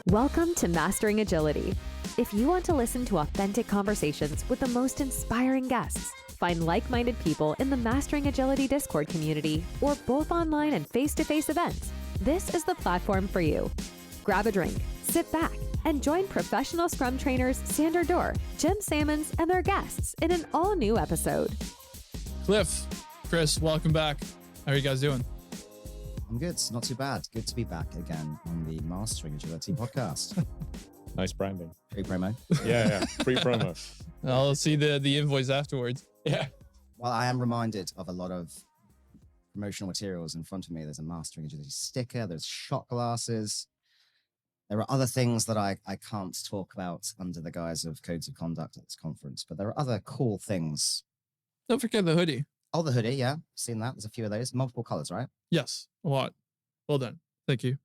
Welcome to Mastering Agility. If you want to listen to authentic conversations with the most inspiring guests, find like-minded people in the Mastering Agility Discord community, or both online and face-to-face events, this is the platform for you. Grab a drink, sit back, and join professional Scrum trainers Sander Dorr, Jim Sammons, and their guests in an all-new episode. Cliff, Chris, welcome back. How are you guys doing? I'm good. Not too bad. Good to be back again on the Mastering Agility podcast. Nice branding. Free promo. Yeah. Free promo. I'll see the invoice afterwards. Yeah. Well, I am reminded of a lot of promotional materials in front of me. There's a Mastering Agility sticker. There's shot glasses. There are other things that I can't talk about under the guise of codes of conduct at this conference, but there are other cool things. Don't forget the hoodie. Oh, the hoodie. Yeah. Seen that. There's a few of those. Multiple colors, right? Yes, a lot. Well done. Thank you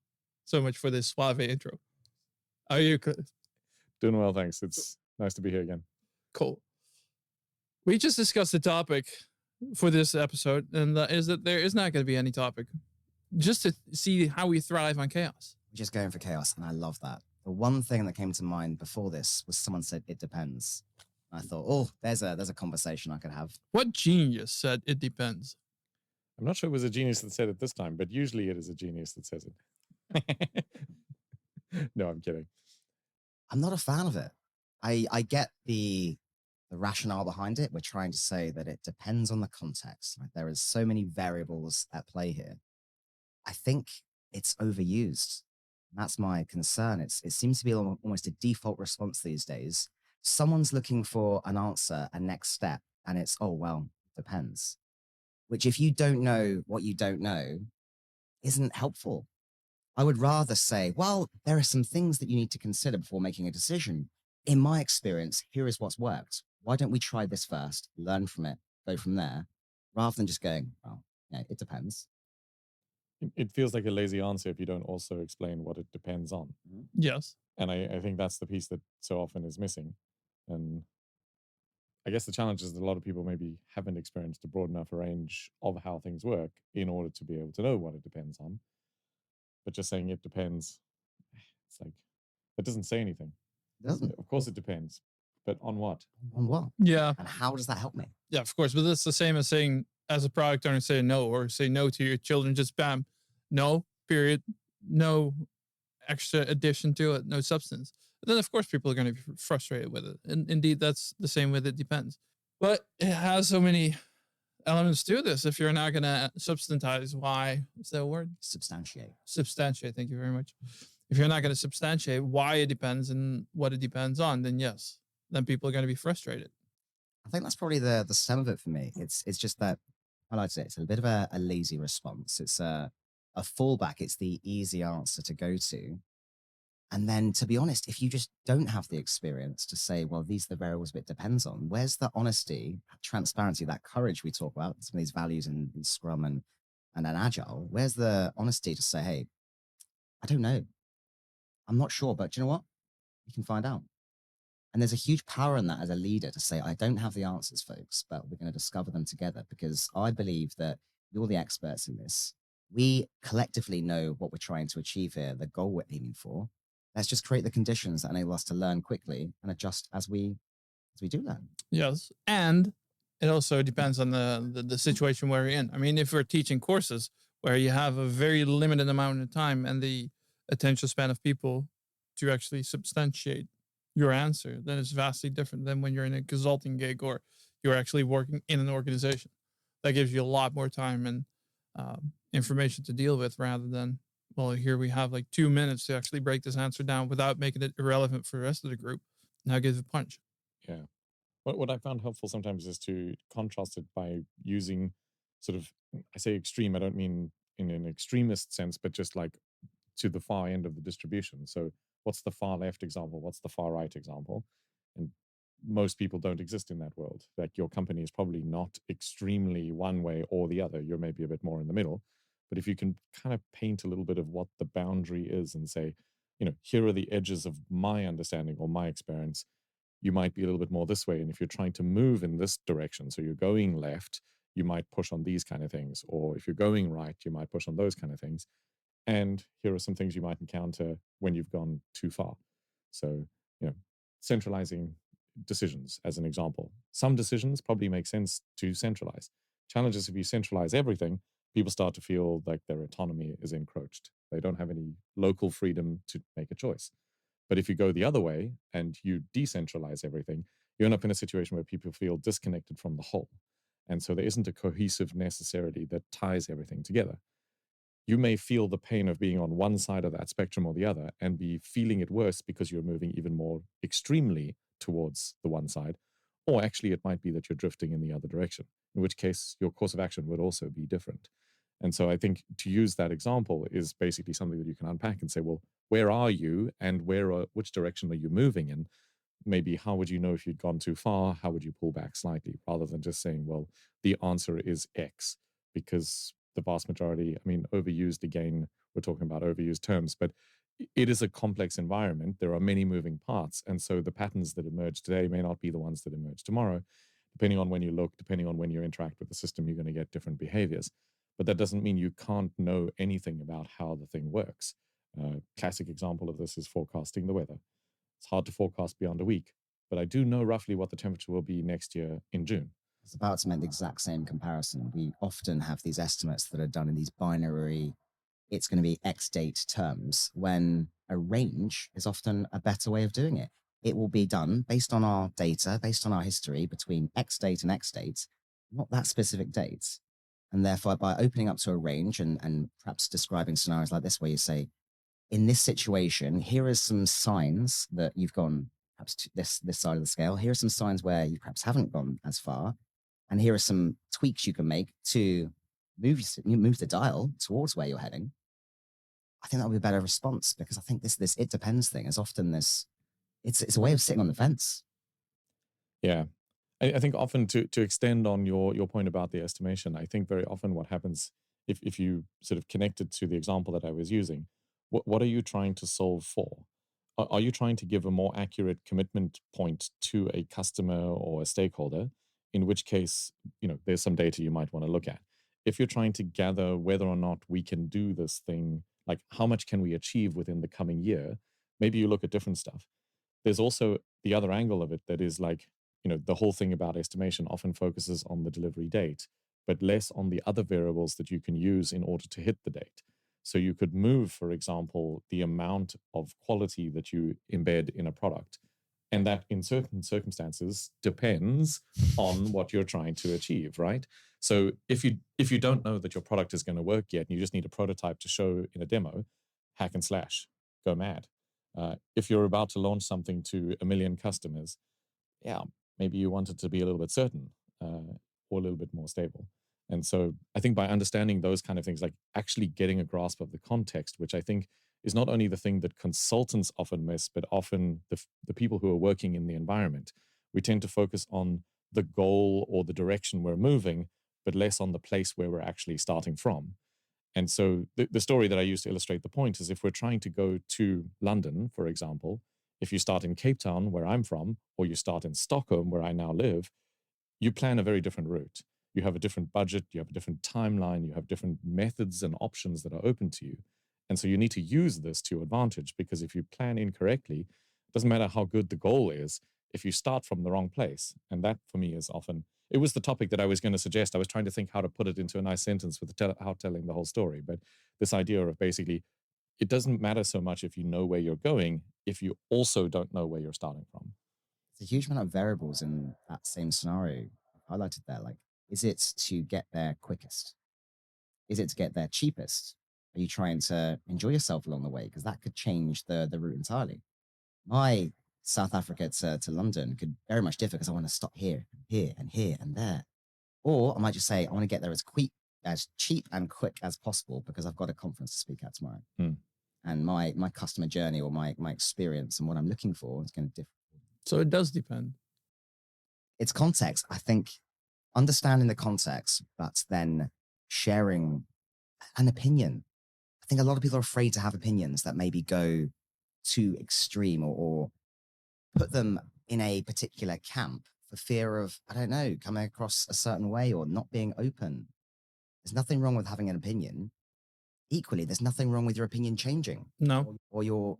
so much for this suave intro. How are you, Cliff? Doing well, thanks. It's nice to be here again. Cool. We just discussed the topic for this episode, and that is that there is not going to be any topic. Just to see how we thrive on chaos. We're just going for chaos, and I love that. The one thing that came to mind before this was someone said, "It depends." I thought, oh, there's a conversation I could have. What genius said it depends? I'm not sure it was a genius that said it this time, but usually it is a genius that says it. No, I'm kidding. I'm not a fan of it. I get the rationale behind it. We're trying to say that it depends on the context. Like, there is so many variables at play here. I think it's overused. That's my concern. It seems to be almost a default response these days. Someone's looking for an answer, a next step, and it's, oh, well, depends. Which, if you don't know what you don't know, isn't helpful. I would rather say, well, there are some things that you need to consider before making a decision. In my experience, here is what's worked. Why don't we try this first, learn from it, go from there, rather than just going, well, yeah, it depends. It feels like a lazy answer if you don't also explain what it depends on. Yes. And I think that's the piece that so often is missing. And I guess the challenge is that a lot of people maybe haven't experienced a broad enough range of how things work in order to be able to know what it depends on. But just saying it depends, it's like, it doesn't say anything. It doesn't. Of course it depends, but on what? On what? Yeah. And how does that help me? Yeah, of course. But that's the same as saying, as a product owner, say no, or say no to your children, just bam, no, period, no extra addition to it, no substance. But then, of course, people are going to be frustrated with it. And indeed, that's the same with it depends. But it has so many elements to this. If you're not going to substantize why, is that a word? Substantiate. Substantiate, thank you very much. If you're not going to substantiate why it depends and what it depends on, then yes, then people are going to be frustrated. I think that's probably the sum of it for me. It's just that, I like to say, it's a bit of a lazy response. It's a fallback. It's the easy answer to go to. And then, to be honest, if you just don't have the experience to say, well, these are the variables it depends on, where's the honesty, transparency, that courage we talk about, some of these values in Scrum and Agile? Where's the honesty to say, hey, I don't know. I'm not sure, but do you know what? You can find out. And there's a huge power in that as a leader to say, I don't have the answers, folks, but we're going to discover them together, because I believe that you're the experts in this. We collectively know what we're trying to achieve here, the goal we're aiming for. Let's just create the conditions that enable us to learn quickly and adjust as we do learn. Yes. And it also depends on the situation where you're in. I mean, if we're teaching courses where you have a very limited amount of time and the attention span of people to actually substantiate your answer, then it's vastly different than when you're in a consulting gig or you're actually working in an organization. That gives you a lot more time and information to deal with, rather than, well, here we have like 2 minutes to actually break this answer down without making it irrelevant for the rest of the group. Now give it a punch. Yeah. What I found helpful sometimes is to contrast it by using sort of, I say extreme, I don't mean in an extremist sense, but just like to the far end of the distribution. So what's the far left example? What's the far right example? And most people don't exist in that world. Like, your company is probably not extremely one way or the other. You're maybe a bit more in the middle. But if you can kind of paint a little bit of what the boundary is and say, here are the edges of my understanding or my experience, you might be a little bit more this way. And if you're trying to move in this direction, so you're going left, you might push on these kind of things. Or if you're going right, you might push on those kind of things. and here are some things you might encounter when you've gone too far. So, centralizing decisions as an example. Some decisions probably make sense to centralize. Challenge is if you centralize everything, people start to feel like their autonomy is encroached. They don't have any local freedom to make a choice. But if you go the other way and you decentralize everything, you end up in a situation where people feel disconnected from the whole. And so there isn't a cohesive necessarily that ties everything together. You may feel the pain of being on one side of that spectrum or the other and be feeling it worse because you're moving even more extremely towards the one side. Or actually, it might be that you're drifting in the other direction, in which case your course of action would also be different. And so I think to use that example is basically something that you can unpack and say, well, where are you and which direction are you moving in? Maybe how would you know if you'd gone too far? How would you pull back slightly rather than just saying, well, the answer is X? Because the vast majority, I mean, overused again, we're talking about overused terms, but it is a complex environment. There are many moving parts. And so the patterns that emerge today may not be the ones that emerge tomorrow. Depending on when you look, depending on when you interact with the system, you're going to get different behaviors. But that doesn't mean you can't know anything about how the thing works. Classic example of this is forecasting the weather. It's hard to forecast beyond a week, but I do know roughly what the temperature will be next year in June. I was about to make the exact same comparison. We often have these estimates that are done in these binary, it's going to be X date terms, when a range is often a better way of doing it. It will be done based on our data, based on our history between X date and X date, not that specific date. And therefore, by opening up to a range and perhaps describing scenarios like this, where you say, in this situation, here are some signs that you've gone perhaps to this side of the scale. Here are some signs where you perhaps haven't gone as far. And here are some tweaks you can make to move the dial towards where you're heading. I think that would be a better response, because I think this it depends thing is often this, it's a way of sitting on the fence. Yeah. I think often to extend on your point about the estimation, I think very often what happens if you sort of connect it to the example that I was using, what are you trying to solve for? Are you trying to give a more accurate commitment point to a customer or a stakeholder? In which case, there's some data you might want to look at. If you're trying to gather whether or not we can do this thing, like how much can we achieve within the coming year, maybe you look at different stuff. There's also the other angle of it that is like, the whole thing about estimation often focuses on the delivery date, but less on the other variables that you can use in order to hit the date. So you could move, for example, the amount of quality that you embed in a product. And that in certain circumstances depends on what you're trying to achieve, right? So if you don't know that your product is going to work yet and you just need a prototype to show in a demo, hack and slash, go mad. If you're about to launch something to 1 million customers, yeah, maybe you want it to be a little bit certain or a little bit more stable. And so I think by understanding those kind of things, like actually getting a grasp of the context, which I think is not only the thing that consultants often miss, but often the people who are working in the environment. We tend to focus on the goal or the direction we're moving, but less on the place where we're actually starting from. And so the story that I use to illustrate the point is if we're trying to go to London, for example, if you start in Cape Town, where I'm from, or you start in Stockholm, where I now live, you plan a very different route. You have a different budget, you have a different timeline, you have different methods and options that are open to you. And so you need to use this to your advantage, because if you plan incorrectly, it doesn't matter how good the goal is, if you start from the wrong place. And that for me is often, it was the topic that I was going to suggest. I was trying to think how to put it into a nice sentence with how telling the whole story. But this idea of basically, it doesn't matter so much if you know where you're going, if you also don't know where you're starting from. There's a huge amount of variables in that same scenario highlighted there. Like, is it to get there quickest? Is it to get there cheapest? Are you trying to enjoy yourself along the way? Because that could change the route entirely. My South Africa to London could very much differ because I want to stop here and there. Or I might just say, I want to get there as cheap and quick as possible because I've got a conference to speak at tomorrow. And my customer journey or my experience and what I'm looking for is going to differ. So it does depend. It's context. I think understanding the context, but then sharing an opinion. I think a lot of people are afraid to have opinions that maybe go too extreme or put them in a particular camp for fear of, I don't know, coming across a certain way or not being open. There's nothing wrong with having an opinion. equally, there's nothing wrong with your opinion changing No. or your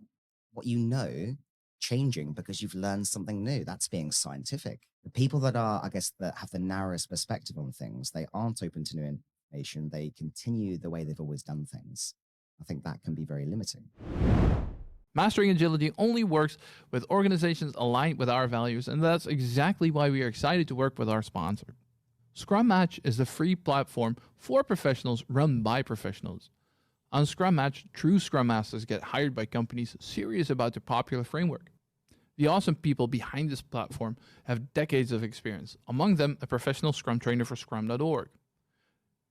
what you know changing because you've learned something new. That's being scientific. The people that are, I guess, that have the narrowest perspective on things, they aren't open to new information. They continue the way they've always done things. I think that can be very limiting. Mastering agility only works with organizations aligned with our values, and that's exactly why we are excited to work with our sponsor. Scrum Match is the free platform for professionals run by professionals. On Scrum Match, true Scrum Masters get hired by companies serious about the popular framework. The awesome people behind this platform have decades of experience, among them a professional Scrum trainer for Scrum.org.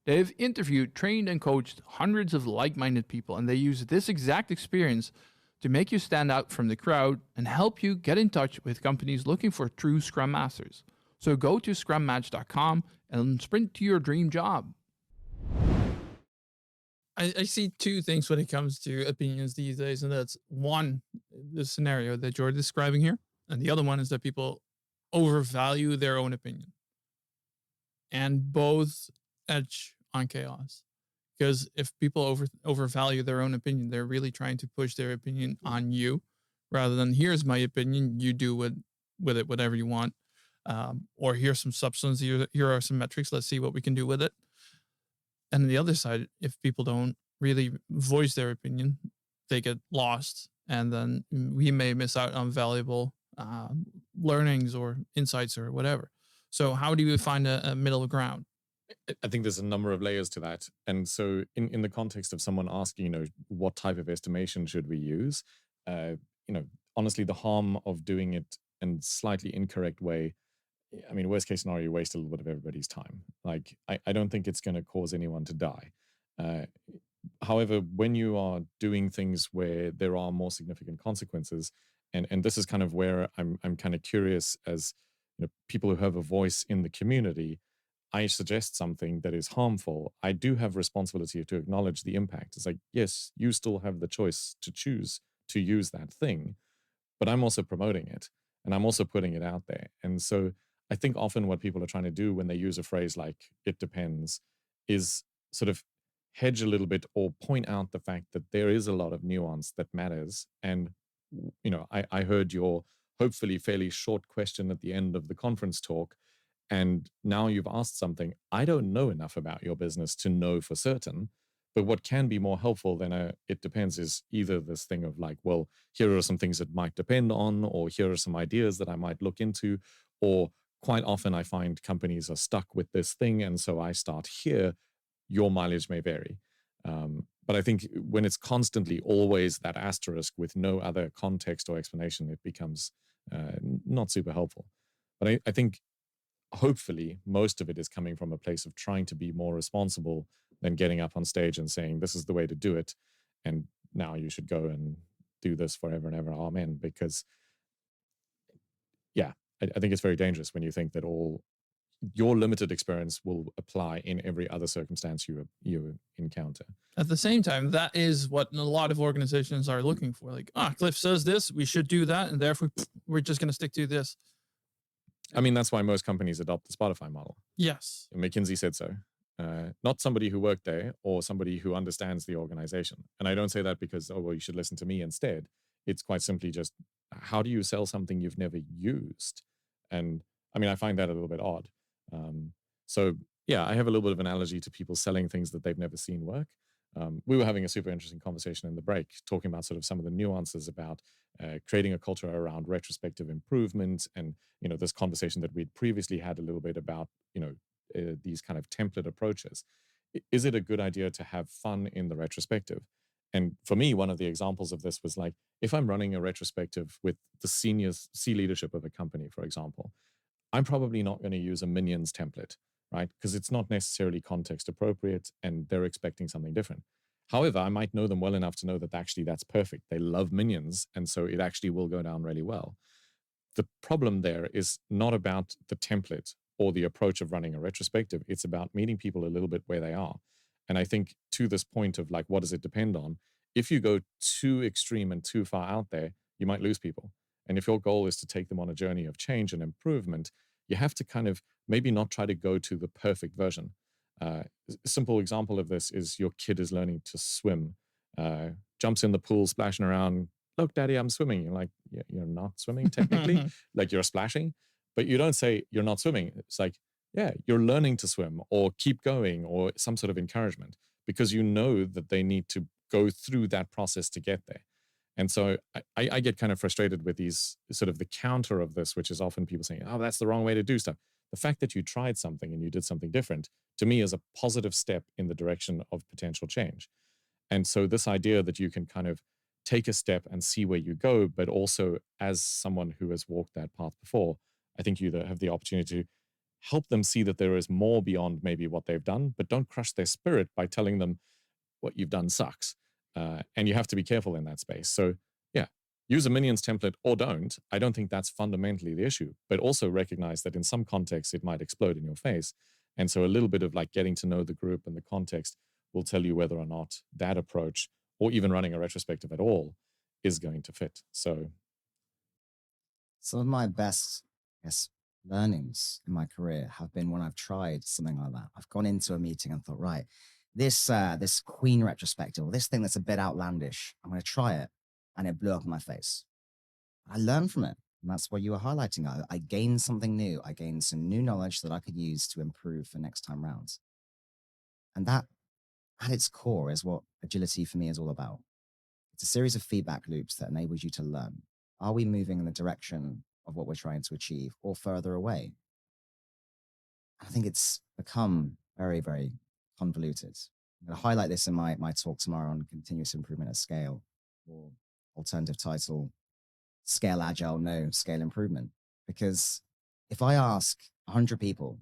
They have interviewed, trained, and coached hundreds of like-minded people, and they use this exact experience to make you stand out from the crowd and help you get in touch with companies looking for true Scrum Masters. So go to scrummatch.com and sprint to your dream job. I see two things when it comes to opinions these days, and that's one, the scenario that you're describing here, and the other one is that people overvalue their own opinion. And both edge on chaos. Because if people overvalue their own opinion, they're really trying to push their opinion on you rather than here's my opinion, you do with it whatever you want. Or here's some substance, here are some metrics, let's see what we can do with it. And on the other side, if people don't really voice their opinion, they get lost. And then we may miss out on valuable learnings or insights or whatever. So how do you find a middle ground? I think there's a number of layers to that. And so in the context of someone asking, what type of estimation should we use? Honestly, the harm of doing it in slightly incorrect way, I mean, worst case scenario, you waste a little bit of everybody's time. Like, I don't think it's going to cause anyone to die. However, when you are doing things where there are more significant consequences, and this is kind of where I'm kind of curious as people who have a voice in the community, I suggest something that is harmful, I do have responsibility to acknowledge the impact. It's like, yes, you still have the choice to choose to use that thing, but I'm also promoting it and I'm also putting it out there. And so I think often what people are trying to do when they use a phrase like it depends is sort of hedge a little bit or point out the fact that there is a lot of nuance that matters. And, I heard your hopefully fairly short question at the end of the conference talk. And now you've asked something, I don't know enough about your business to know for certain. But what can be more helpful than it depends is either this thing of like, well, here are some things that might depend on, or here are some ideas that I might look into, or quite often I find companies are stuck with this thing. And so I start here, your mileage may vary. But I think when it's constantly always that asterisk with no other context or explanation, it becomes not super helpful. But I think hopefully most of it is coming from a place of trying to be more responsible than getting up on stage and saying, this is the way to do it. And now you should go and do this forever and ever. Amen. Because I think it's very dangerous when you think that all your limited experience will apply in every other circumstance you encounter. At the same time, that is what a lot of organizations are looking for. Like, Cliff says this, we should do that, and therefore we're just going to stick to this. I mean, that's why most companies adopt the Spotify model. Yes. McKinsey said so. Not somebody who worked there or somebody who understands the organization. And I don't say that because, you should listen to me instead. It's quite simply just, how do you sell something you've never used? And I mean, I find that a little bit odd. I have a little bit of an allergy to people selling things that they've never seen work. We were having a super interesting conversation in the break, talking about sort of some of the nuances about creating a culture around retrospective improvement, and this conversation that we'd previously had a little bit about these kind of template approaches. Is it a good idea to have fun in the retrospective? And for me, one of the examples of this was like, if I'm running a retrospective with the senior C leadership of a company, for example, I'm probably not going to use a minions template, right? Because it's not necessarily context appropriate and they're expecting something different. However, I might know them well enough to know that actually that's perfect. They love minions, and so it actually will go down really well. The problem there is not about the template or the approach of running a retrospective. It's about meeting people a little bit where they are. And I think to this point of like, what does it depend on? If you go too extreme and too far out there, you might lose people. And if your goal is to take them on a journey of change and improvement, you have to kind of maybe not try to go to the perfect version. Simple example of this is your kid is learning to swim, jumps in the pool, splashing around. Look, Daddy, I'm swimming. You're like, yeah, you're not swimming technically, like you're splashing, but you don't say you're not swimming. It's like, yeah, you're learning to swim, or keep going, or some sort of encouragement, because you know that they need to go through that process to get there. And so I get kind of frustrated with these sort of the counter of this, which is often people saying, oh, that's the wrong way to do stuff. The fact that you tried something and you did something different, to me, is a positive step in the direction of potential change. And so this idea that you can kind of take a step and see where you go, but also as someone who has walked that path before, I think you have the opportunity to help them see that there is more beyond maybe what they've done, but don't crush their spirit by telling them what you've done sucks. And you have to be careful in that space. So yeah, use a minions template or don't. I don't think that's fundamentally the issue, but also recognize that in some contexts it might explode in your face. And so a little bit of like getting to know the group and the context will tell you whether or not that approach, or even running a retrospective at all, is going to fit. So some of my best, I guess, learnings in my career have been when I've tried something like that. I've gone into a meeting and thought, right, this Queen retrospective, or this thing that's a bit outlandish, I'm going to try it, and it blew up in my face. I learned from it, and that's what you were highlighting. I gained something new. I gained some new knowledge that I could use to improve for next time round. And that, at its core, is what agility for me is all about. It's a series of feedback loops that enables you to learn. Are we moving in the direction of what we're trying to achieve, or further away? I think it's become very, very convoluted. I'm going to highlight this in my talk tomorrow on continuous improvement at scale, or alternative title, Scale Agile, No Scale Improvement. Because if I ask 100 people,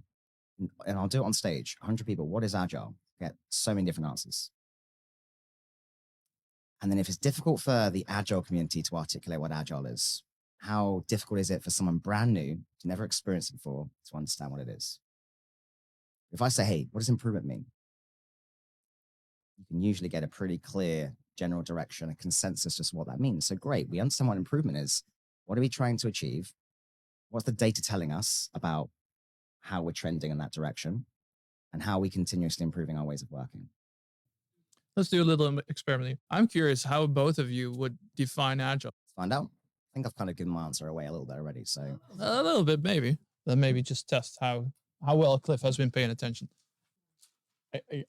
and I'll do it on stage, 100 people, what is Agile? I get so many different answers. And then if it's difficult for the Agile community to articulate what Agile is, how difficult is it for someone brand new to never experience it before to understand what it is? If I say, hey, what does improvement mean? You can usually get a pretty clear general direction, a consensus as to what that means. So great, we understand what improvement is. What are we trying to achieve? What's the data telling us about how we're trending in that direction, and how are we continuously improving our ways of working? Let's do a little experiment here. I'm curious how both of you would define Agile. Let's find out. I think I've kind of given my answer away a little bit already. So A little bit, maybe. Then maybe just test how well Cliff has been paying attention.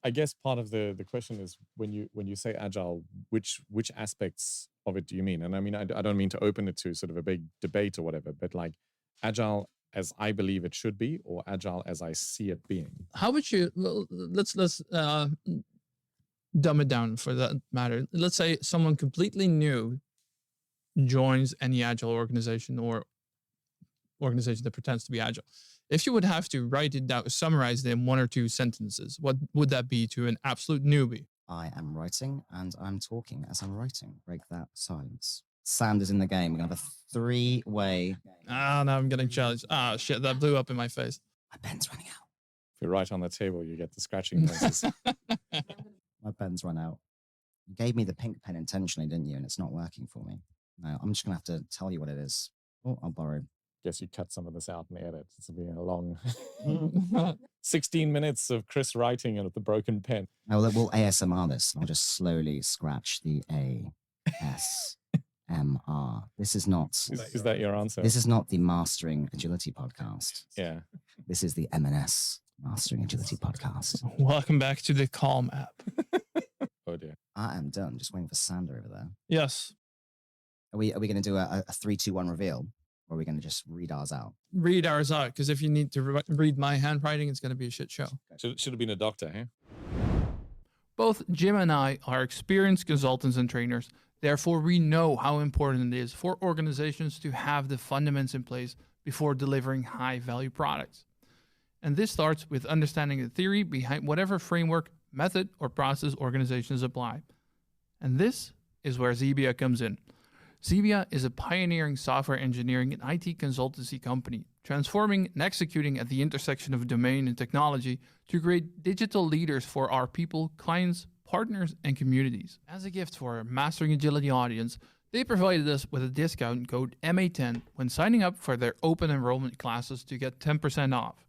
I guess part of the question is, when you say Agile, which aspects of it do you mean? And I mean, I don't mean to open it to sort of a big debate or whatever, but like Agile as I believe it should be, or Agile as I see it being. How would you, let's dumb it down for that matter. Let's say someone completely new joins any Agile organization, or organization that pretends to be Agile. If you would have to write it down, summarize it in 1 or 2 sentences, what would that be to an absolute newbie? I am writing and I'm talking as I'm writing. Break that silence. Sand is in the game. We're going to have a 3-way. Now I'm getting challenged. Shit, that blew up in my face. My pen's running out. If you write on the table, you get the scratching noises. My pen's run out. You gave me the pink pen intentionally, didn't you? And it's not working for me. No, I'm just going to have to tell you what it is. Oh, I'll borrow. Guess you cut some of this out in the edit. It's been a long 16 minutes of Chris writing and with the broken pen. Oh, we'll ASMR this. I'll just slowly scratch the ASMR. This is not. Is that your answer? This is not the Mastering Agility podcast. Yeah. This is the M&S Mastering Agility podcast. Welcome back to the Calm app. Oh dear. I am done. Just waiting for Sander over there. Yes. Are we going to do a 3, 2, 1 reveal? Or are we going to just read ours out? Read ours out, because if you need to read my handwriting, it's going to be a shit show. Should have been a doctor, huh? Both Jim and I are experienced consultants and trainers. Therefore, we know how important it is for organizations to have the fundamentals in place before delivering high-value products. And this starts with understanding the theory behind whatever framework, method, or process organizations apply. And this is where Zebia comes in. Zebia is a pioneering software engineering and IT consultancy company, transforming and executing at the intersection of domain and technology to create digital leaders for our people, clients, partners, and communities. As a gift for our Mastering Agility audience, they provided us with a discount code MA10 when signing up for their open enrollment classes to get 10% off.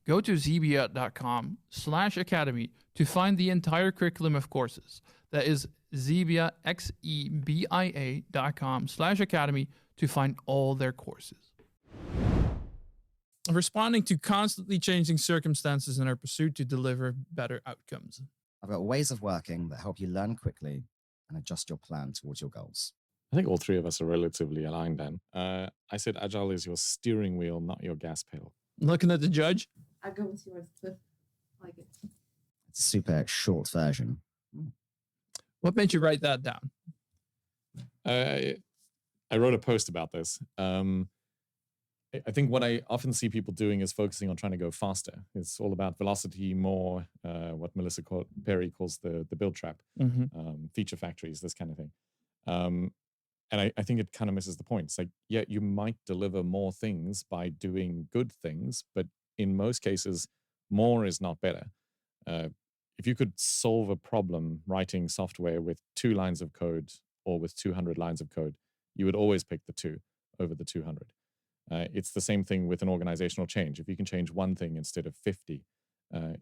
go to xebia.com/academy to find the entire curriculum of courses. That is Xebia, xebia.com/academy to find all their courses. Responding to constantly changing circumstances in our pursuit to deliver better outcomes. I've got ways of working that help you learn quickly and adjust your plan towards your goals. I think all three of us are relatively aligned, Dan. I said agile is your steering wheel, not your gas pedal. Looking at the judge. I go with yours, Cliff. I like it. It's a super short version. What made you write that down? I wrote a post about this. I think what I often see people doing is focusing on trying to go faster. It's all about velocity, more what Melissa Perry calls the build trap, feature factories, this kind of thing. And I think it kind of misses the point. It's like, yeah, you might deliver more things by doing good things, but in most cases, more is not better. If you could solve a problem writing software with 2 lines of code or with 200 lines of code, you would always pick the 2 over the 200. It's the same thing with an organizational change. If you can change one thing instead of 50,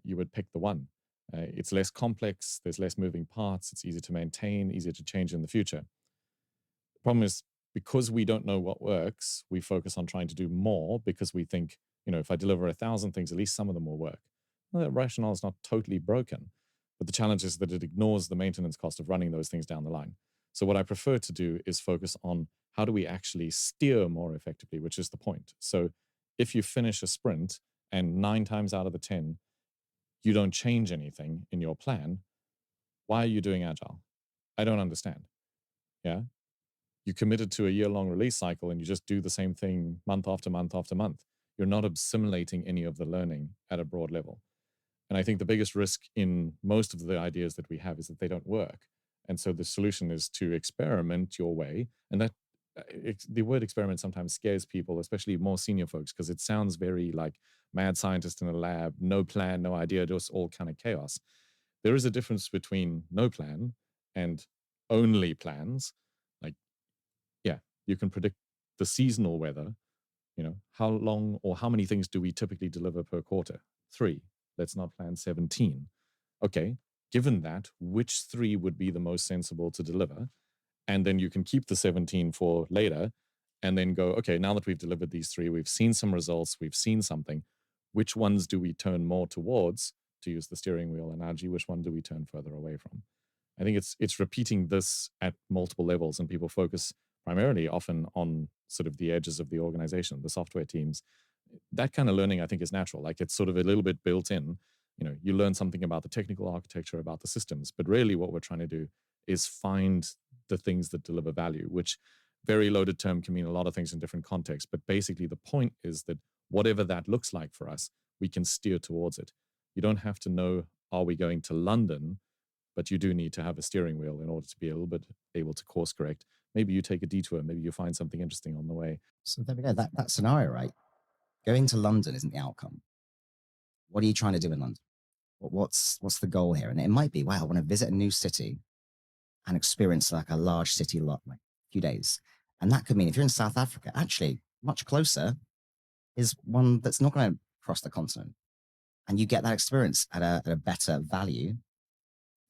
you would pick the one. It's less complex, there's less moving parts, it's easier to maintain, easier to change in the future. The problem is, because we don't know what works, we focus on trying to do more because we think, if I deliver 1,000 things, at least some of them will work. Well, that rationale is not totally broken, but the challenge is that it ignores the maintenance cost of running those things down the line. So what I prefer to do is focus on how do we actually steer more effectively, which is the point. So if you finish a sprint and 9 times out of the 10, you don't change anything in your plan, why are you doing agile? I don't understand. Yeah. You committed to a year-long release cycle and you just do the same thing month after month after month. You're not assimilating any of the learning at a broad level. And I think the biggest risk in most of the ideas that we have is that they don't work. And so the solution is to experiment your way. And that the word experiment sometimes scares people, especially more senior folks, because it sounds very like mad scientist in a lab, no plan, no idea, just all kind of chaos. There is a difference between no plan and only plans. Like, yeah, you can predict the seasonal weather. How long or how many things do we typically deliver per quarter? 3. Let's not plan 17. Okay, given that, which 3 would be the most sensible to deliver? And then you can keep the 17 for later and then go, okay, now that we've delivered these 3, we've seen some results, we've seen something. Which ones do we turn more towards, to use the steering wheel analogy? Which one do we turn further away from? I think it's repeating this at multiple levels, and people focus primarily often on sort of the edges of the organization, the software teams. That kind of learning, I think, is natural. Like, it's sort of a little bit built in. You learn something about the technical architecture, about the systems, but really what we're trying to do is find the things that deliver value, which very loaded term can mean a lot of things in different contexts. But basically the point is that whatever that looks like for us, we can steer towards it. You don't have to know, are we going to London? But you do need to have a steering wheel in order to be a little bit able to course correct. Maybe you take a detour, maybe you find something interesting on the way. So there we go. That scenario, right? Going to London isn't the outcome. What are you trying to do in London? What's the goal here? And it might be, wow, I want to visit a new city and experience like a large city lot, like a few days. And that could mean if you're in South Africa, actually much closer is one that's not going to cross the continent. And you get that experience at a better value.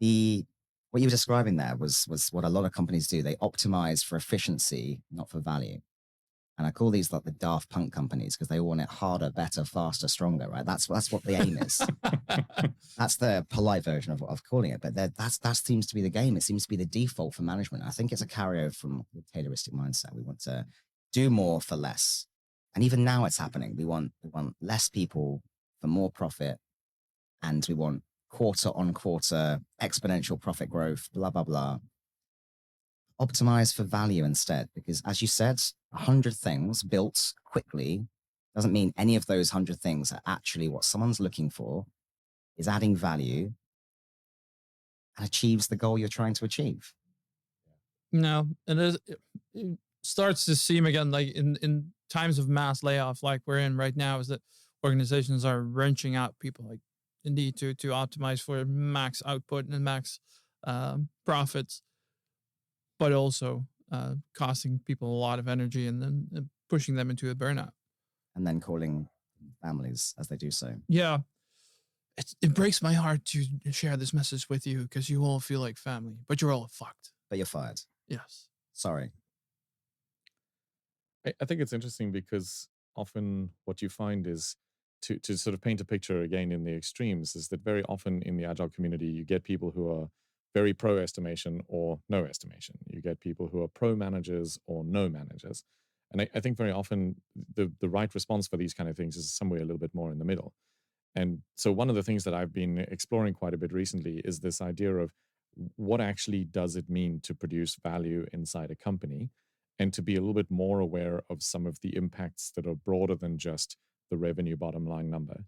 What you were describing there was what a lot of companies do. They optimize for efficiency, not for value. And I call these like the Daft Punk companies because they all want it harder, better, faster, stronger, right? That's what the aim is. That's the polite version of calling it. But that seems to be the game. It seems to be the default for management. I think it's a carryover from the Tayloristic mindset. We want to do more for less. And even now it's happening. We want less people for more profit. And we want quarter on quarter exponential profit growth, blah, blah, blah. Optimize for value instead, because as you said, 100 things built quickly doesn't mean any of those 100 things are actually what someone's looking for, is adding value and achieves the goal you're trying to achieve. No, and it starts to seem again like in times of mass layoff like we're in right now, is that organizations are wrenching out people like indeed to optimize for max output and max profits, but also costing people a lot of energy and then pushing them into a burnout. And then calling families as they do so. Yeah. It breaks my heart to share this message with you because you all feel like family, but you're all fucked. But you're fired. Yes. Sorry. I think it's interesting because often what you find is to sort of paint a picture again in the extremes is that very often in the agile community, you get people who are very pro estimation or no estimation. You get people who are pro managers or no managers. And I think very often the right response for these kind of things is somewhere a little bit more in the middle. And so one of the things that I've been exploring quite a bit recently is this idea of what actually does it mean to produce value inside a company and to be a little bit more aware of some of the impacts that are broader than just the revenue bottom line number.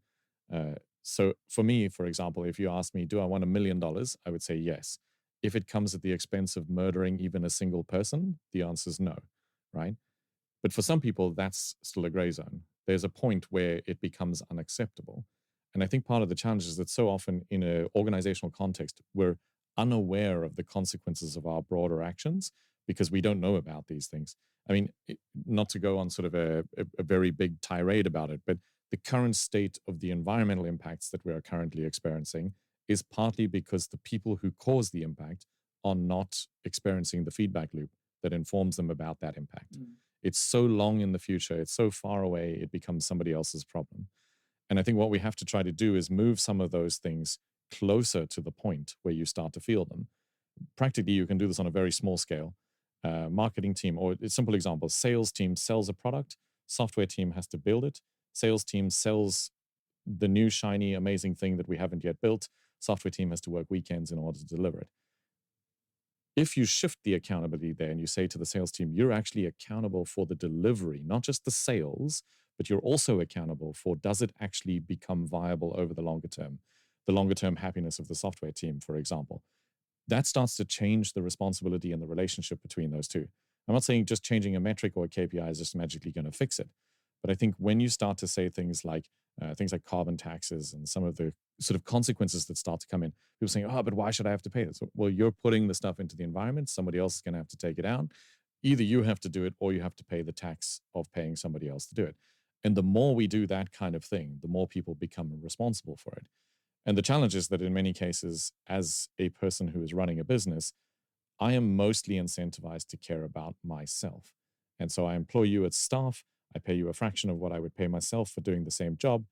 So for me, for example, if you ask me, do I want $1 million? I would say yes. If it comes at the expense of murdering even a single person, the answer is no, right? But for some people, that's still a gray zone. There's a point where it becomes unacceptable. And I think part of the challenge is that so often in an organizational context, we're unaware of the consequences of our broader actions because we don't know about these things. I mean, not to go on sort of a very big tirade about it, but the current state of the environmental impacts that we are currently experiencing is partly because the people who cause the impact are not experiencing the feedback loop that informs them about that impact. It's so long in the future, it's so far away, it becomes somebody else's problem. And I think what we have to try to do is move some of those things closer to the point where you start to feel them. Practically, you can do this on a very small scale. Marketing team, or a simple example, sales team sells a product, software team has to build it. Sales team sells the new, shiny, amazing thing that we haven't yet built. Software team has to work weekends in order to deliver it. If you shift the accountability there and you say to the sales team, you're actually accountable for the delivery, not just the sales, but you're also accountable for, does it actually become viable over the longer term happiness of the software team, for example. That starts to change the responsibility and the relationship between those two. I'm not saying just changing a metric or a KPI is just magically going to fix it. But I think when you start to say things like carbon taxes and some of the sort of consequences that start to come in, people saying, oh, but why should I have to pay this? Well, you're putting the stuff into the environment. Somebody else is going to have to take it out. Either you have to do it or you have to pay the tax of paying somebody else to do it. And the more we do that kind of thing, the more people become responsible for it. And the challenge is that in many cases, as a person who is running a business, I am mostly incentivized to care about myself. And so I employ you as staff. I pay you a fraction of what I would pay myself for doing the same job,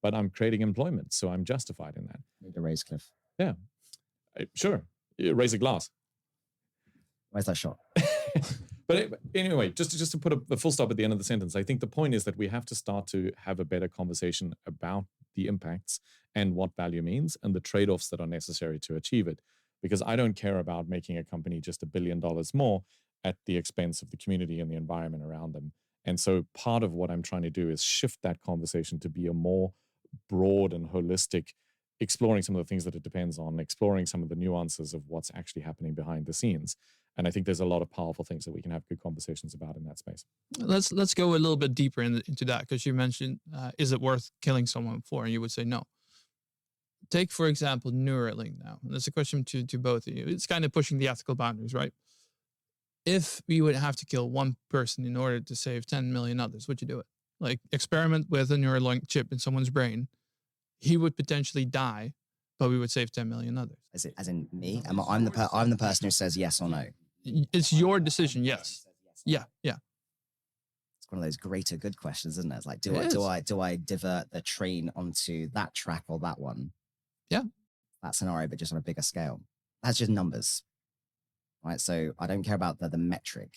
but I'm creating employment. So I'm justified in that. Need to raise Cliff. Yeah, sure. Raise a glass. Where's that shot? But anyway, just to put a full stop at the end of the sentence, I think the point is that we have to start to have a better conversation about the impacts and what value means and the trade-offs that are necessary to achieve it. Because I don't care about making a company just $1 billion more at the expense of the community and the environment around them. And so part of what I'm trying to do is shift that conversation to be a more broad and holistic, exploring some of the things that it depends on, exploring some of the nuances of what's actually happening behind the scenes. And I think there's a lot of powerful things that we can have good conversations about in that space. Let's go a little bit deeper into that, because you mentioned, is it worth killing someone for? And you would say no. Take, for example, Neuralink now. And that's a question to both of you. It's kind of pushing the ethical boundaries, right? If we would have to kill one person in order to save 10 million others, would you do it? Like, experiment with a Neuralink chip in someone's brain. He would potentially die, but we would save 10 million others. As in me? I'm the person who says yes or no. It's your decision, yes. Yeah. It's one of those greater good questions, isn't it? It's like, do I divert the train onto that track or that one? Yeah. That scenario, but just on a bigger scale. That's just numbers, right? So I don't care about the metric.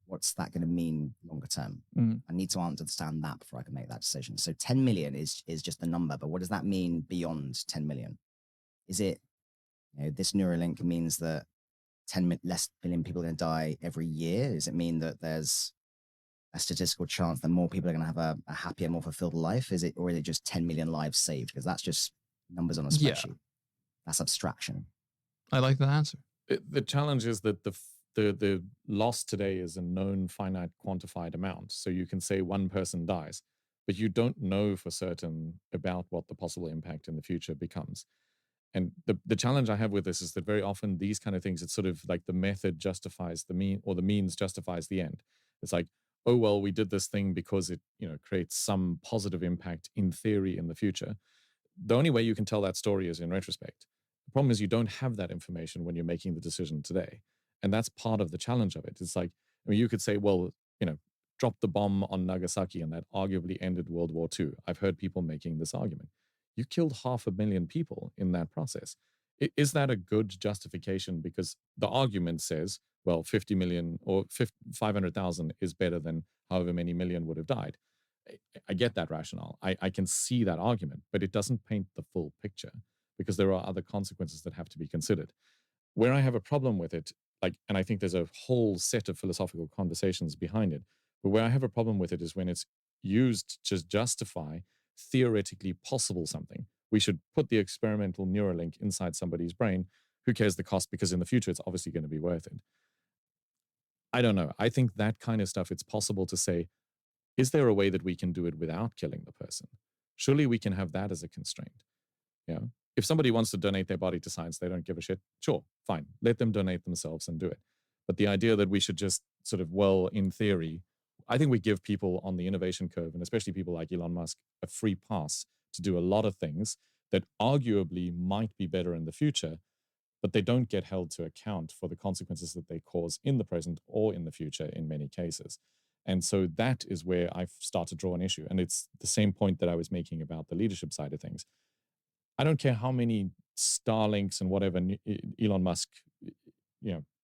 What's that going to mean longer term? I need to understand that before I can make that decision. So 10 million is just the number, but what does that mean beyond 10 million? Is it, this Neuralink means that 10 less billion people are going to die every year? Does it mean that there's a statistical chance that more people are going to have a happier, more fulfilled life? Or is it just 10 million lives saved? Because that's just numbers on a spreadsheet. Yeah. That's abstraction. I like that answer. The challenge is that the loss today is a known finite quantified amount. So you can say one person dies, but you don't know for certain about what the possible impact in the future becomes. And the challenge I have with this is that very often these kind of things, it's sort of like the method justifies the mean, or the means justifies the end. It's like, oh, well, we did this thing because it, creates some positive impact in theory in the future. The only way you can tell that story is in retrospect. The problem is you don't have that information when you're making the decision today. And that's part of the challenge of it. It's like, you could say, well, drop the bomb on Nagasaki and that arguably ended World War II. I've heard people making this argument. You killed 500,000 people in that process. Is that a good justification? Because the argument says, well, 50 million or 500,000 is better than however many million would have died. I get that rationale. I can see that argument, but it doesn't paint the full picture because there are other consequences that have to be considered. Where I have a problem with it, and I think there's a whole set of philosophical conversations behind it, but where I have a problem with it is when it's used to justify theoretically possible something. We should put the experimental Neuralink inside somebody's brain. Who cares the cost? Because in the future, it's obviously going to be worth it. I don't know. I think that kind of stuff, it's possible to say, is there a way that we can do it without killing the person? Surely we can have that as a constraint. If somebody wants to donate their body to science, they don't give a shit. Sure, fine. Let them donate themselves and do it. But the idea that we should just sort of, well, in theory, I think we give people on the innovation curve, and especially people like Elon Musk, a free pass to do a lot of things that arguably might be better in the future, but they don't get held to account for the consequences that they cause in the present or in the future in many cases. And so that is where I start to draw an issue. And it's the same point that I was making about the leadership side of things. I don't care how many Starlinks and whatever Elon Musk,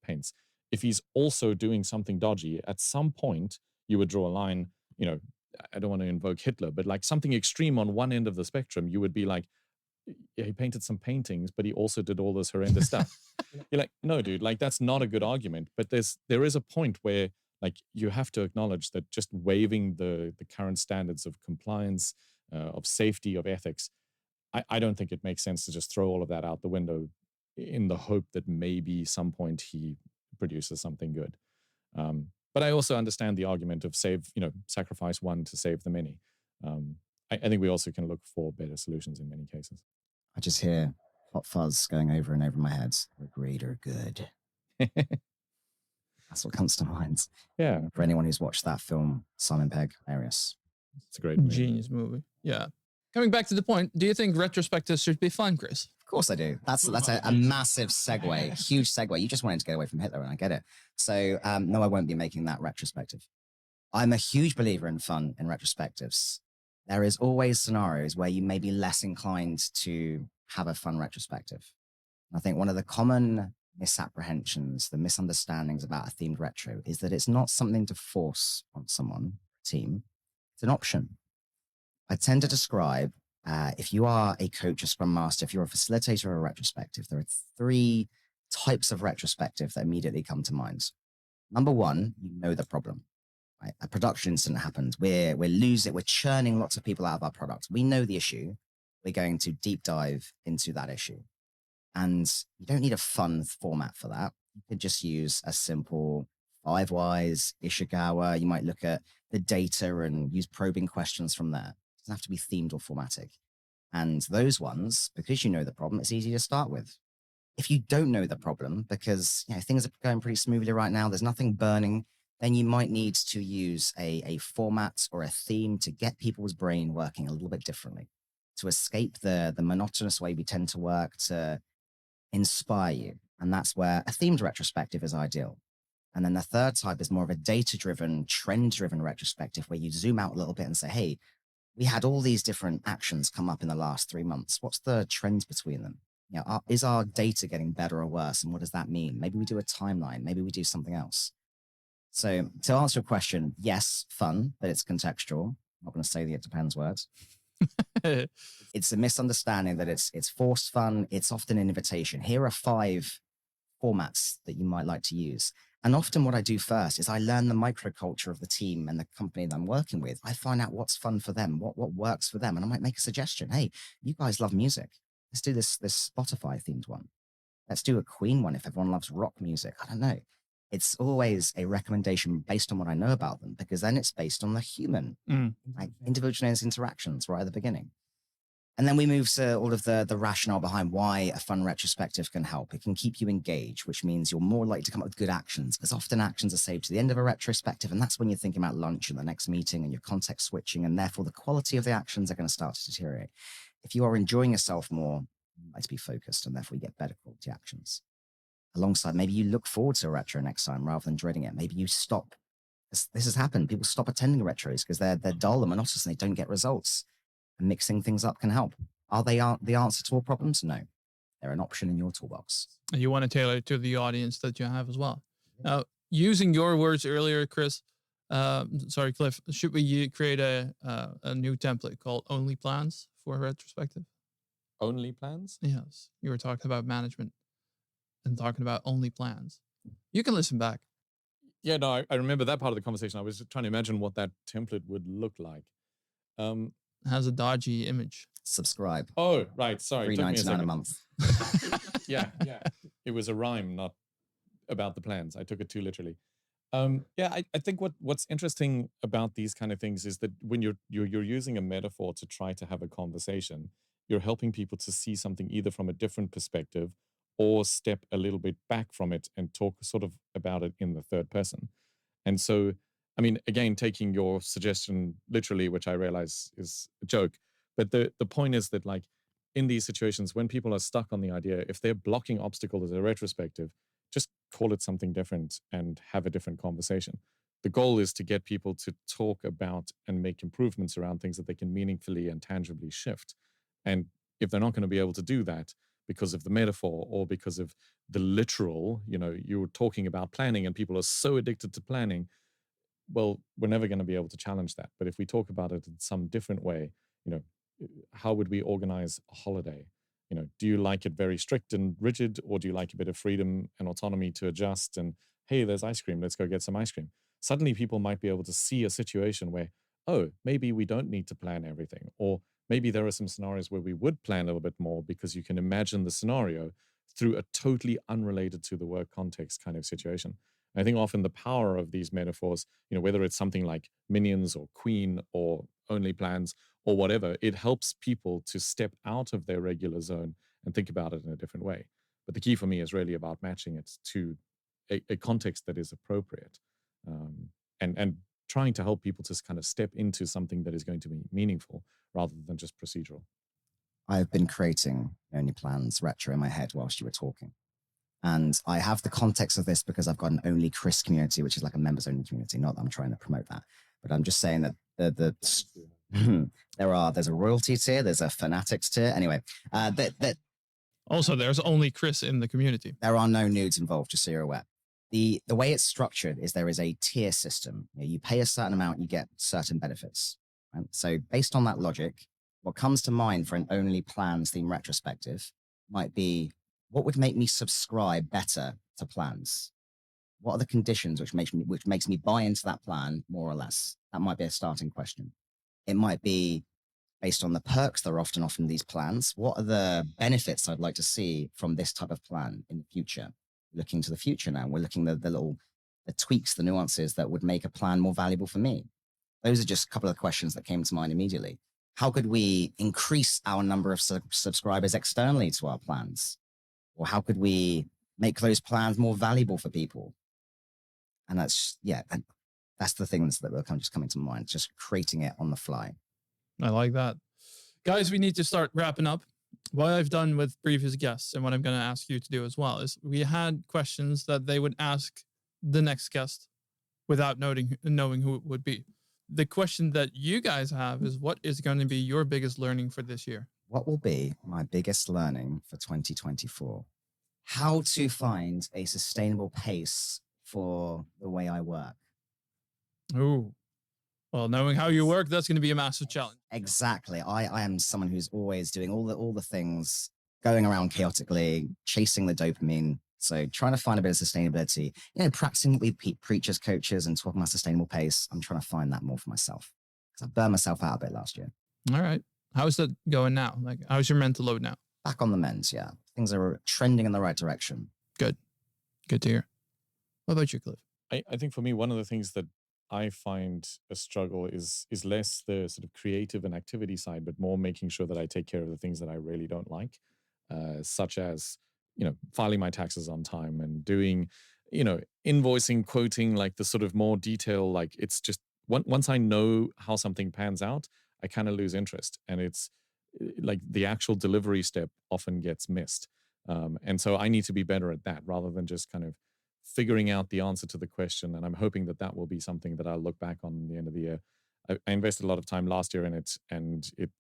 paints. If he's also doing something dodgy, at some point you would draw a line, I don't want to invoke Hitler, but like something extreme on one end of the spectrum, you would be like, yeah, he painted some paintings, but he also did all this horrendous stuff. You're like, no, dude, like that's not a good argument. But there is a point where like you have to acknowledge that just waiving the current standards of compliance, of safety, of ethics, I don't think it makes sense to just throw all of that out the window in the hope that maybe some point he produces something good. But I also understand the argument of sacrifice one to save the many. I think we also can look for better solutions in many cases. I just hear hot fuzz going over and over my head. The greater good. That's what comes to mind. Yeah. For anyone who's watched that film, Simon Pegg, hilarious. It's a great movie. Genius movie. Yeah. Coming back to the point, do you think retrospectives should be fun, Chris? Of course I do. That's a massive segue, huge segue. You just wanted to get away from Hitler, and I get it. So no, I won't be making that retrospective. I'm a huge believer in fun in retrospectives. There is always scenarios where you may be less inclined to have a fun retrospective. I think one of the common misapprehensions, the misunderstandings about a themed retro is that it's not something to force on someone, team. It's an option. I tend to describe, if you are a coach, a scrum master, if you're a facilitator or a retrospective, there are 3 types of retrospective that immediately come to mind. Number 1, you know the problem. Right? A production incident happened. We're churning lots of people out of our product. We know the issue. We're going to deep dive into that issue. And you don't need a fun format for that. You could just use a simple 5 whys, Ishikawa. You might look at the data and use probing questions from there. It doesn't have to be themed or formatic. And those ones, because you know the problem, it's easy to start with. If you don't know the problem, because things are going pretty smoothly right now, there's nothing burning, then you might need to use a format or a theme to get people's brain working a little bit differently, to escape the monotonous way we tend to work, to inspire you. And that's where a themed retrospective is ideal. And then the third type is more of a data-driven, trend-driven retrospective, where you zoom out a little bit and say, hey, we had all these different actions come up in the last 3 months. What's the trends between them? Is our data getting better or worse? And what does that mean? Maybe we do a timeline. Maybe we do something else. So to answer your question, yes, fun, but it's contextual. I'm not going to say the it depends words. It's a misunderstanding that it's forced fun. It's often an invitation. Here are 5 formats that you might like to use. And often what I do first is I learn the microculture of the team and the company that I'm working with. I find out what's fun for them, what works for them. And I might make a suggestion. Hey, you guys love music. Let's do this Spotify themed one. Let's do a Queen one if everyone loves rock music. I don't know. It's always a recommendation based on what I know about them, because then it's based on the human, like individual interactions right at the beginning. And then we move to all of the rationale behind why a fun retrospective can help. It can keep you engaged, which means you're more likely to come up with good actions, because often actions are saved to the end of a retrospective. And that's when you're thinking about lunch and the next meeting and your context switching. And therefore, the quality of the actions are going to start to deteriorate. If you are enjoying yourself more, you like to be focused, and therefore you get better quality actions. Alongside, maybe you look forward to a retro next time rather than dreading it. Maybe you stop. This has happened. People stop attending retros because they're dull and monotonous and they don't get results. And mixing things up can help. Are they the answer to all problems? No. They're an option in your toolbox. And you want to tailor it to the audience that you have as well. Now, using your words earlier, Cliff, should we create a new template called Only Plans for a retrospective? Only plans? Yes. You were talking about management and talking about only plans. You can listen back. Yeah, no, I remember that part of the conversation. I was trying to imagine what that template would look like. Has a dodgy image. Subscribe. Oh, right. Sorry. $3.99 a month. Yeah. It was a rhyme, not about the plans. I took it too literally. I think what's interesting about these kind of things is that when you're using a metaphor to try to have a conversation, you're helping people to see something either from a different perspective or step a little bit back from it and talk sort of about it in the third person. And so, I mean, again, taking your suggestion literally, which I realize is a joke, but the point is that, like, in these situations, when people are stuck on the idea, if they're blocking obstacles as a retrospective, just call it something different and have a different conversation. The goal is to get people to talk about and make improvements around things that they can meaningfully and tangibly shift. And if they're not going to be able to do that because of the metaphor or because of the literal, you were talking about planning and people are so addicted to planning, well, we're never going to be able to challenge that. But if we talk about it in some different way, how would we organize a holiday? Do you like it very strict and rigid, or do you like a bit of freedom and autonomy to adjust? And hey, there's ice cream. Let's go get some ice cream. Suddenly people might be able to see a situation where, oh, maybe we don't need to plan everything. Or maybe there are some scenarios where we would plan a little bit more because you can imagine the scenario through a totally unrelated to the work context kind of situation. I think often the power of these metaphors, whether it's something like Minions or Queen or Only Plans or whatever, it helps people to step out of their regular zone and think about it in a different way. But the key for me is really about matching it to a context that is appropriate, and trying to help people to kind of step into something that is going to be meaningful rather than just procedural. I've been creating Only Plans retro in my head whilst you were talking. And I have the context of this because I've got an Only Chris community, which is like a members only community. Not that I'm trying to promote that, but I'm just saying that there's a royalty tier, there's a fanatics tier. Anyway, also there's only Chris in the community. There are no nudes involved, just so you're aware. The way it's structured is there is a tier system. You pay a certain amount, you get certain benefits. Right? So based on that logic, what comes to mind for an Only Plans theme retrospective might be, what would make me subscribe better to plans? What are the conditions which makes me buy into that plan more or less? That might be a starting question. It might be based on the perks that are often offered in these plans. What are the benefits I'd like to see from this type of plan in the future? Looking to the future now, we're looking at the tweaks, the nuances that would make a plan more valuable for me. Those are just a couple of questions that came to mind immediately. How could we increase our number of subscribers externally to our plans? Or how could we make those plans more valuable for people? And that's the things that will just coming to mind, just creating it on the fly. I like that. Guys, we need to start wrapping up. What I've done with previous guests and what I'm going to ask you to do as well is we had questions that they would ask the next guest without knowing who it would be. The question that you guys have is, what is going to be your biggest learning for this year? What will be my biggest learning for 2024? How to find a sustainable pace for the way I work. Ooh. Well, knowing how you work, that's going to be a massive challenge. Exactly. I am someone who's always doing all the things, going around chaotically, chasing the dopamine. So trying to find a bit of sustainability, practicing what we preach as coaches and talking about sustainable pace. I'm trying to find that more for myself because I burned myself out a bit last year. All right. How's that going now? Like, how's your mental load now? Back on the mends, yeah. Things are trending in the right direction. Good to hear. What about you, Cliff? I think for me, one of the things that I find a struggle is less the sort of creative and activity side, but more making sure that I take care of the things that I really don't like, such as, filing my taxes on time and doing, invoicing, quoting, like the sort of more detail. Like it's just once I know how something pans out, I kind of lose interest, and it's like the actual delivery step often gets missed. And so I need to be better at that rather than just kind of figuring out the answer to the question. And I'm hoping that that will be something that I'll look back on in the end of the year. I invested a lot of time last year in it, and it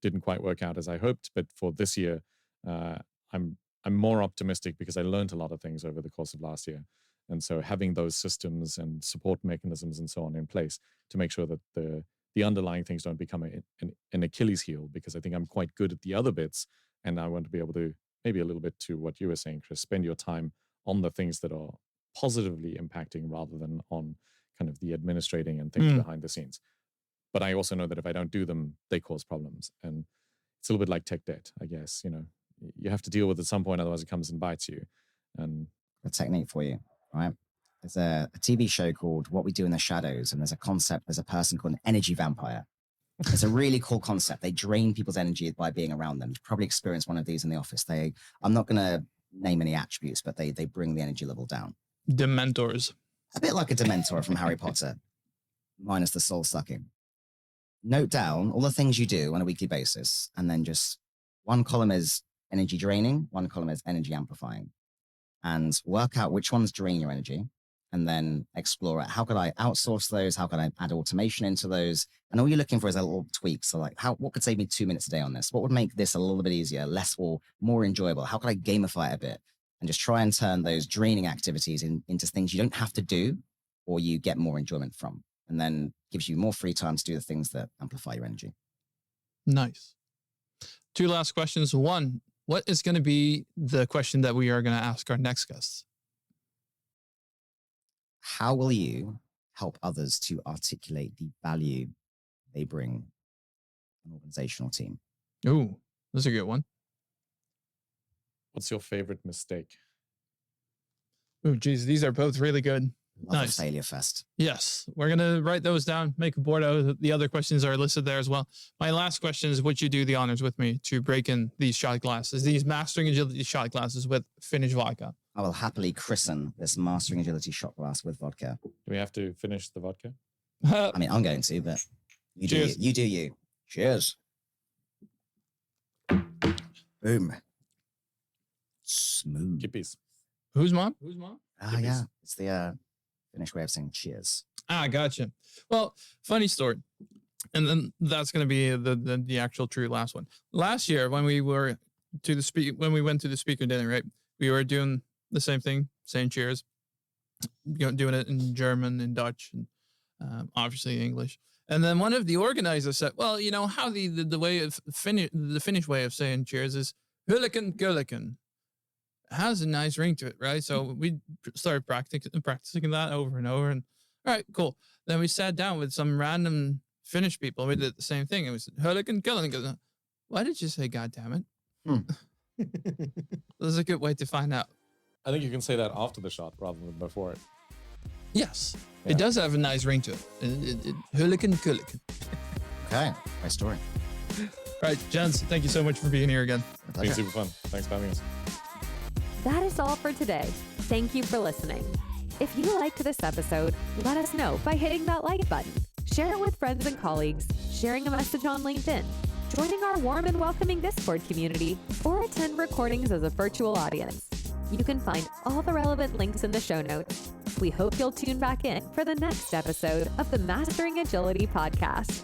didn't quite work out as I hoped. But for this year, I'm more optimistic because I learned a lot of things over the course of last year. And so having those systems and support mechanisms and so on in place to make sure that the underlying things don't become an Achilles heel, because I think I'm quite good at the other bits. And I want to be able to, maybe a little bit to what you were saying, Chris, spend your time on the things that are positively impacting rather than on kind of the administrating and things behind the scenes. But I also know that if I don't do them, they cause problems. And it's a little bit like tech debt, I guess. You have to deal with it at some point, otherwise it comes and bites you. And a technique for you, right? There's a TV show called What We Do in the Shadows, and there's a person called an energy vampire. It's a really cool concept. They drain people's energy by being around them. You've probably experienced one of these in the office. I'm not going to name any attributes, but they bring the energy level down. Dementors. A bit like a Dementor from Harry Potter, minus the soul sucking. Note down all the things you do on a weekly basis, and then just one column is energy draining, one column is energy amplifying, and work out which ones drain your energy, and then explore it. How could I outsource those? How can I add automation into those? And all you're looking for is a little tweak. So like, what could save me 2 minutes a day on this? What would make this a little bit easier, less or more enjoyable? How could I gamify it a bit? And just try and turn those draining activities into things you don't have to do, or you get more enjoyment from, and then gives you more free time to do the things that amplify your energy. Nice. 2 last questions. 1, what is going to be the question that we are going to ask our next guests? How will you help others to articulate the value they bring an organizational team? Ooh, that's a good one. What's your favorite mistake? Oh, geez, these are both really good. Love Nice. a failure fest. Yes, we're going to write those down, make a board out of it. The other questions are listed there as well. My last question is, would you do the honors with me to break in these shot glasses, these Mastering Agility shot glasses with Finnish vodka? I will happily christen this Mastering Agility shot glass with vodka. Do we have to finish the vodka? I mean, I'm going to, but you do you. Cheers. You do you. Cheers. Boom. Smooth. Kippies. Who's mom? Yeah. It's the Finnish way of saying cheers. Gotcha. Well, funny story. And then that's going to be the actual true last one. Last year, when we went to the speaker dinner, right? We were doing the same thing, saying cheers, doing it in German and Dutch, and obviously English. And then one of the organizers said, "Well, you know how the way of the Finnish way of saying cheers is hulliken gulliken. It has a nice ring to it, right?" So we started practicing that over and over. And all right, cool. Then we sat down with some random Finnish people. We did the same thing. It was hulliken gulliken. Why did you say "God damn it"? This is a good way to find out. I think you can say that after the shot rather than before it. Yes, Yeah. it does have a nice ring to it. Hulliken gulliken. Okay. Great story. All right, gents, thank you so much for being here again. My It's pleasure. been super fun. Thanks for having us. That is all for today. Thank you for listening. If you liked this episode, let us know by hitting that like button. Share it with friends and colleagues, sharing a message on LinkedIn, joining our warm and welcoming Discord community, or attend recordings as a virtual audience. You can find all the relevant links in the show notes. We hope you'll tune back in for the next episode of the Mastering Agility podcast.